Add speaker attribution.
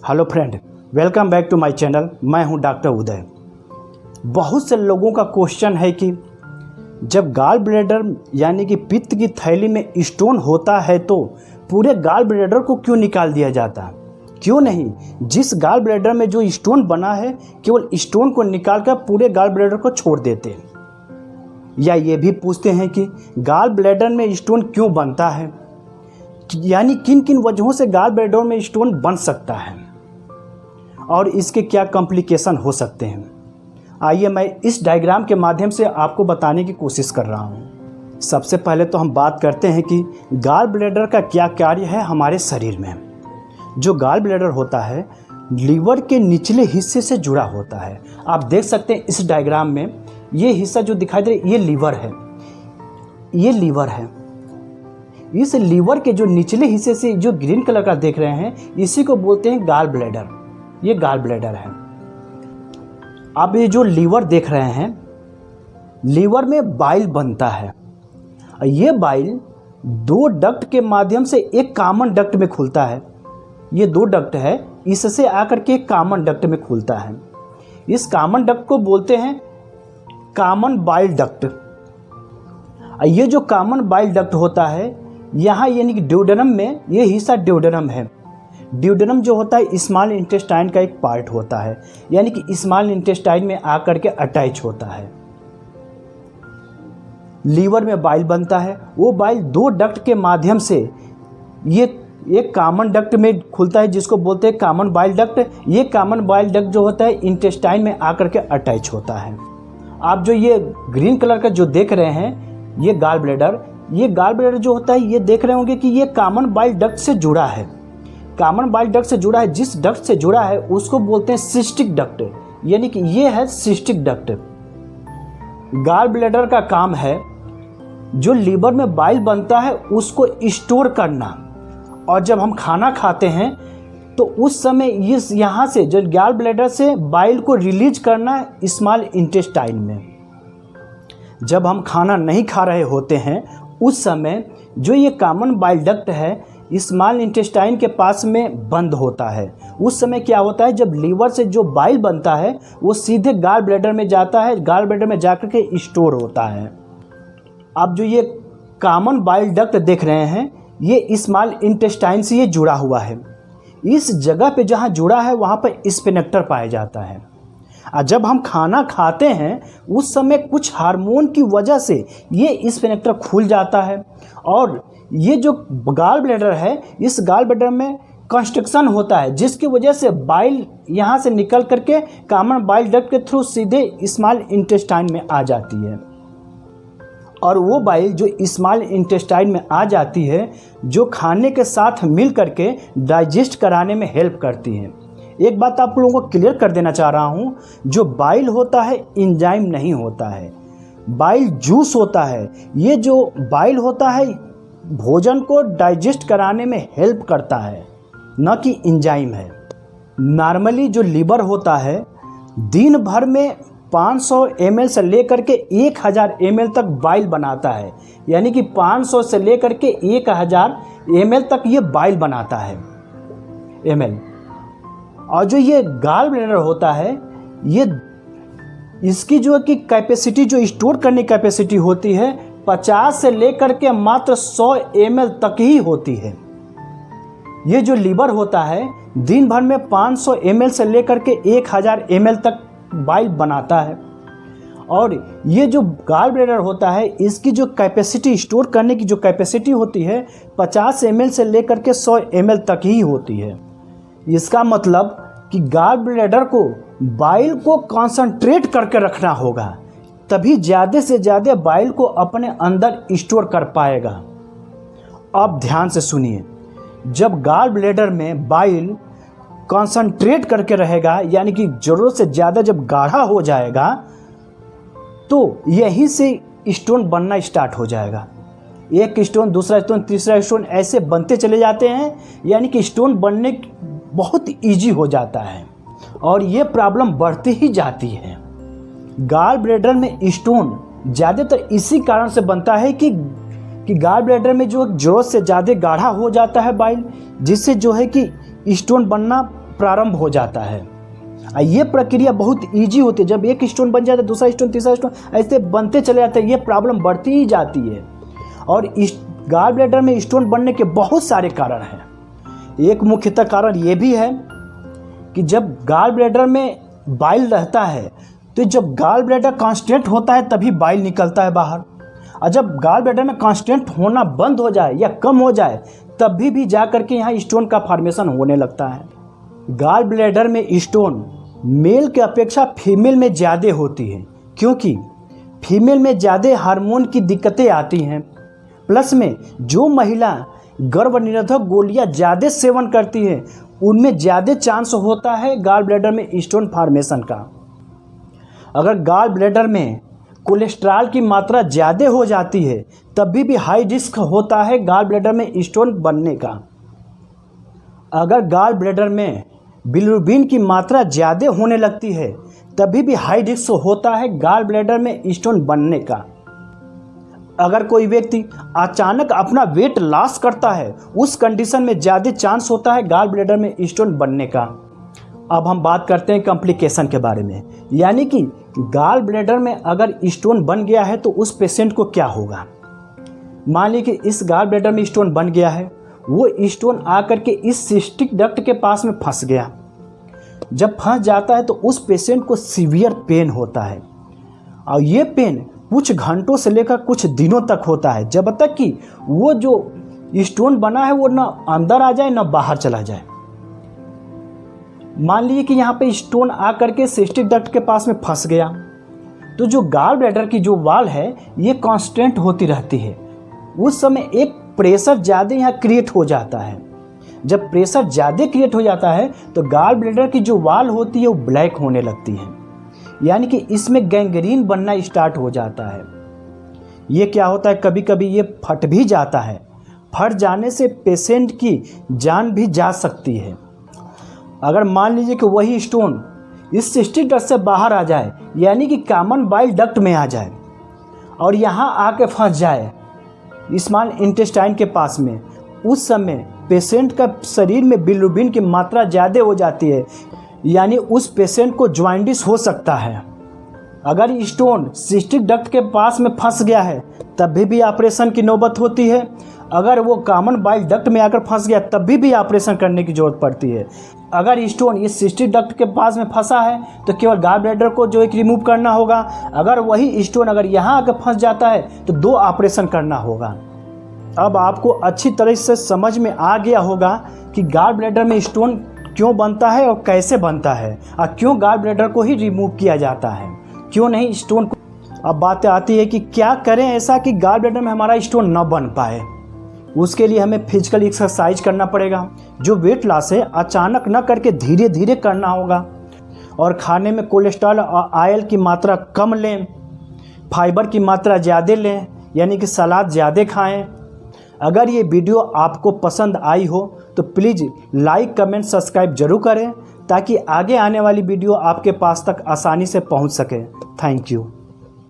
Speaker 1: Hello friend, welcome back to my channel. मैं हूं doctor उदय। बहुत से लोगों का क्वेश्चन है कि जब गाल ब्लैडर यानी कि पित्त की थैली में स्टोन होता है तो पूरे गाल ब्लैडर को क्यों निकाल दिया जाता है? क्यों नहीं जिस गाल ब्लैडर में जो स्टोन बना है केवल स्टोन को निकाल कर पूरे गाल ब्लैडर को छोड़ देते हैं? या ये भी पूछते हैं कि गाल ब्लैडर में स्टोन क्यों बनता है, यानी किन किन वजहों से गाल ब्लैडर में स्टोन बन सकता है और इसके क्या कॉम्प्लिकेशन हो सकते हैं। आइए मैं इस डायग्राम के माध्यम से आपको बताने की कोशिश कर रहा हूँ। सबसे पहले तो हम बात करते हैं कि गाल ब्लैडर का क्या कार्य है हमारे शरीर में। जो गाल ब्लैडर होता है लीवर के निचले हिस्से से जुड़ा होता है। आप देख सकते हैं इस डायग्राम में ये हिस्सा जो दिखाई दे रहा है ये लीवर है, ये लीवर है। इस लीवर के जो निचले हिस्से से जो ग्रीन कलर का देख रहे हैं इसी को बोलते हैं गाल ब्लैडर। ये गाल ब्लैडर है। आप ये जो लीवर देख रहे हैं, लीवर में बाइल बनता है। ये बाइल दो डक्ट के माध्यम से एक कॉमन डक्ट में खुलता है। ये दो डक्ट है, इससे आकर के एक कॉमन डक्ट में खुलता है। इस कॉमन डक्ट को बोलते हैं कॉमन बाइल डक्ट। ये जो कॉमन बाइल डक्ट होता है यहाँ यानी कि ड्यूडेनम में, ये हिस्सा ड्यूडेनम है। ड्यूडेनम जो होता है स्मॉल इंटेस्टाइन का एक पार्ट होता है, यानी कि स्मॉल इंटेस्टाइन में आकर के अटैच होता है। लीवर में बाइल बनता है, वो बाइल दो डक्ट के माध्यम से ये एक कॉमन डक्ट में खुलता है जिसको बोलते हैं कॉमन बाइल डक्ट। ये कॉमन बाइल डक्ट जो होता है इंटेस्टाइन में आकर के अटैच होता है। आप जो ये ग्रीन कलर का जो देख रहे हैं ये गाल ब्लैडर, ये गाल ब्लैडर जो होता है ये देख रहे होंगे कि ये कॉमन बाइल डक्ट से जुड़ा है। कॉमन बाइल डक्ट से जुड़ा है, जिस डक्ट से जुड़ा है उसको बोलते हैं सिस्टिक डक्ट, यानी कि ये है सिस्टिक डक्ट। गाल ब्लैडर का काम है जो लीवर में बाइल बनता है उसको स्टोर करना, और जब हम खाना खाते हैं तो उस समय इस यहाँ से जो गाल ब्लैडर से बाइल को रिलीज करना स्मॉल इंटेस्टाइन में। जब हम खाना नहीं खा रहे होते हैं उस समय जो ये कॉमन बाइल डक्ट है स्मॉल इंटेस्टाइन के पास में बंद होता है। उस समय क्या होता है, जब लीवर से जो बाइल बनता है वो सीधे गाल ब्लैडर में जाता है, गाल ब्लैडर में जाकर के स्टोर होता है। अब जो ये कॉमन बाइल डक्ट देख रहे हैं ये स्मॉल इंटेस्टाइन से ये जुड़ा हुआ है। इस जगह पे जहाँ जुड़ा है वहाँ पर स्फिंक्टर पाया जाता है। और जब हम खाना खाते हैं उस समय कुछ हार्मोन की वजह से ये स्फिंक्टर खुल जाता है, और ये जो गाल ब्लैडर है इस गाल ब्लैडर में कंस्ट्रक्शन होता है जिसकी वजह से बाइल यहाँ से निकल करके कॉमन बाइल डक्ट के थ्रू सीधे स्मॉल इंटेस्टाइन में आ जाती है। और वो बाइल जो स्मॉल इंटेस्टाइन में आ जाती है जो खाने के साथ मिल करके डाइजेस्ट कराने में हेल्प करती है। एक बात आप लोगों को क्लियर कर देना चाह रहा हूँ, जो बाइल होता है एंजाइम नहीं होता है, बाइल जूस होता है। ये जो बाइल होता है भोजन को डाइजेस्ट कराने में हेल्प करता है, न कि एंजाइम है। नॉर्मली जो लीवर होता है दिन भर में 500 ml से लेकर के 1000 ml तक बाइल बनाता है, यानी कि 500 से लेकर के 1000 ml तक ये बाइल बनाता है ml। और जो ये गाल ब्लैडर होता है ये इसकी जो कि कैपेसिटी जो स्टोर करने की कैपेसिटी होती है 50 से लेकर के मात्र 100 ml तक ही होती है। ये जो लीवर होता है दिन भर में 500 ml से लेकर के 1000 ml तक बाइल बनाता है। और ये जो गाल ब्लैडर होता है इसकी जो कैपेसिटी स्टोर करने की जो कैपेसिटी होती है 50 ml से लेकर के 100 ml तक ही होती है। इसका मतलब कि गाल ब्लैडर को बाइल को कंसंट्रेट करके रखना होगा, तभी ज़्यादा से ज़्यादा बाइल को अपने अंदर स्टोर कर पाएगा। अब ध्यान से सुनिए, जब गाल ब्लैडर में बाइल कंसंट्रेट करके रहेगा यानी कि ज़रूरत से ज़्यादा जब गाढ़ा हो जाएगा तो यहीं से स्टोन बनना स्टार्ट हो जाएगा। एक स्टोन, दूसरा स्टोन, तीसरा स्टोन ऐसे बनते चले जाते हैं, यानी कि स्टोन बनने बहुत इजी हो जाता है और ये प्रॉब्लम बढ़ती ही जाती है। गाल ब्लैडर में स्टोन ज़्यादातर इसी कारण से बनता है कि गाल ब्लैडर में जो ज़रूरत से ज़्यादा गाढ़ा हो जाता है बाइल, जिससे जो है कि स्टोन बनना प्रारंभ हो जाता है। ये प्रक्रिया बहुत ईजी होती है। जब एक स्टोन बन जाता है, दूसरा स्टोन, तीसरा स्टोन, ऐसे बनते चले जाते हैं। ये प्रॉब्लम बढ़ती ही जाती है। और इस गॉल ब्लैडर में स्टोन बनने के बहुत सारे कारण हैं। एक मुख्यतः कारण ये भी है कि जब गॉल ब्लैडर में बाइल रहता है, तो जब गॉल ब्लैडर कांस्टेंट होता है तभी बाइल निकलता है बाहर। और जब गॉल ब्लैडर में कांस्टेंट होना बंद हो जाए या कम हो जाए, तभी भी जा करके यहाँ स्टोन का फॉर्मेशन होने लगता है। गॉल ब्लैडर में स्टोन मेल के अपेक्षा फीमेल में ज़्यादा होती है, क्योंकि फीमेल में ज़्यादा हार्मोन की दिक्कतें आती हैं। प्लस में जो महिला गर्भनिरोधक गोलियां ज़्यादा सेवन करती है, उनमें ज़्यादा चांस होता है गॉल ब्लैडर में स्टोन फॉर्मेशन का। अगर गॉल ब्लैडर में कोलेस्ट्रॉल की मात्रा ज़्यादा हो जाती है, तभी भी हाई रिस्क होता है गॉल ब्लैडर में स्टोन बनने का। अगर गॉल ब्लैडर में बिलिरुबिन की मात्रा ज़्यादा होने लगती है, तभी भी हाई रिस्क होता है गॉल ब्लैडर में स्टोन बनने का। अगर कोई व्यक्ति अचानक अपना वेट लॉस करता है, उस कंडीशन में ज़्यादा चांस होता है गॉल ब्लैडर में स्टोन बनने का। अब हम बात करते हैं कॉम्प्लिकेशन के बारे में, यानी कि गॉल ब्लैडर में अगर स्टोन बन गया है तो उस पेशेंट को क्या होगा। मान लीजिए कि इस गॉल ब्लैडर में स्टोन बन गया है, वो स्टोन आकर के इस सिस्टिक डक्ट के पास में फंस गया। जब फंस जाता है तो उस पेशेंट को सीवियर पेन होता है, और ये पेन कुछ घंटों से लेकर कुछ दिनों तक होता है, जब तक कि वो जो स्टोन बना है वो ना अंदर आ जाए ना बाहर चला जाए। मान लीजिए कि यहाँ पे स्टोन आकर के सिस्टिक डक्ट के पास में फंस गया, तो जो गॉल ब्लैडर की जो वॉल है ये कांस्टेंट होती रहती है। उस समय एक प्रेशर ज़्यादा यहाँ क्रिएट हो जाता है। जब प्रेशर ज़्यादा क्रिएट हो जाता है तो गॉल ब्लैडर की जो वॉल होती है वो ब्लैक होने लगती है, यानी कि इसमें गैंग्रीन बनना स्टार्ट हो जाता है। ये क्या होता है, कभी कभी ये फट भी जाता है। फट जाने से पेशेंट की जान भी जा सकती है। अगर मान लीजिए कि वही स्टोन इस सिस्टिक डक्ट से बाहर आ जाए, यानी कि कॉमन बाइल डक्ट में आ जाए और यहाँ आके फंस जाए स्मॉल इंटेस्टाइन के पास में, उस समय पेशेंट का शरीर में बिलिरुबिन की मात्रा ज़्यादा हो जाती है, यानी उस पेशेंट को जॉइंटिस हो सकता है। अगर स्टोन सिस्टिक डक्ट के पास में फंस गया है, तभी भी ऑपरेशन की नौबत होती है। अगर वो कॉमन बाइल डक्ट में आकर फंस गया, तभी भी ऑपरेशन करने की ज़रूरत पड़ती है। अगर स्टोन इस सिस्टिक डक्ट के पास में फंसा है तो केवल गॉल ब्लैडर को जो एक रिमूव करना होगा। अगर वही स्टोन अगर यहाँ आकर फंस जाता है तो 2 ऑपरेशन करना होगा। अब आपको अच्छी तरह से समझ में आ गया होगा कि गॉल ब्लैडर में स्टोन क्यों बनता है और कैसे बनता है, और क्यों गॉल ब्लैडर को ही रिमूव किया जाता है, क्यों नहीं स्टोन को। अब बातें आती है कि क्या करें ऐसा कि गॉल ब्लैडर में हमारा स्टोन न बन पाए। उसके लिए हमें फिजिकल एक्सरसाइज करना पड़ेगा। जो वेट लॉस है अचानक न करके धीरे धीरे करना होगा, और खाने में कोलेस्ट्रॉल और ऑयल की मात्रा कम लें, फाइबर की मात्रा ज़्यादा लें, यानी कि सलाद ज़्यादा खाएं। अगर ये वीडियो आपको पसंद आई हो तो प्लीज़ लाइक, कमेंट, सब्सक्राइब जरूर करें, ताकि आगे आने वाली वीडियो आपके पास तक आसानी से पहुंच सके। Thank you.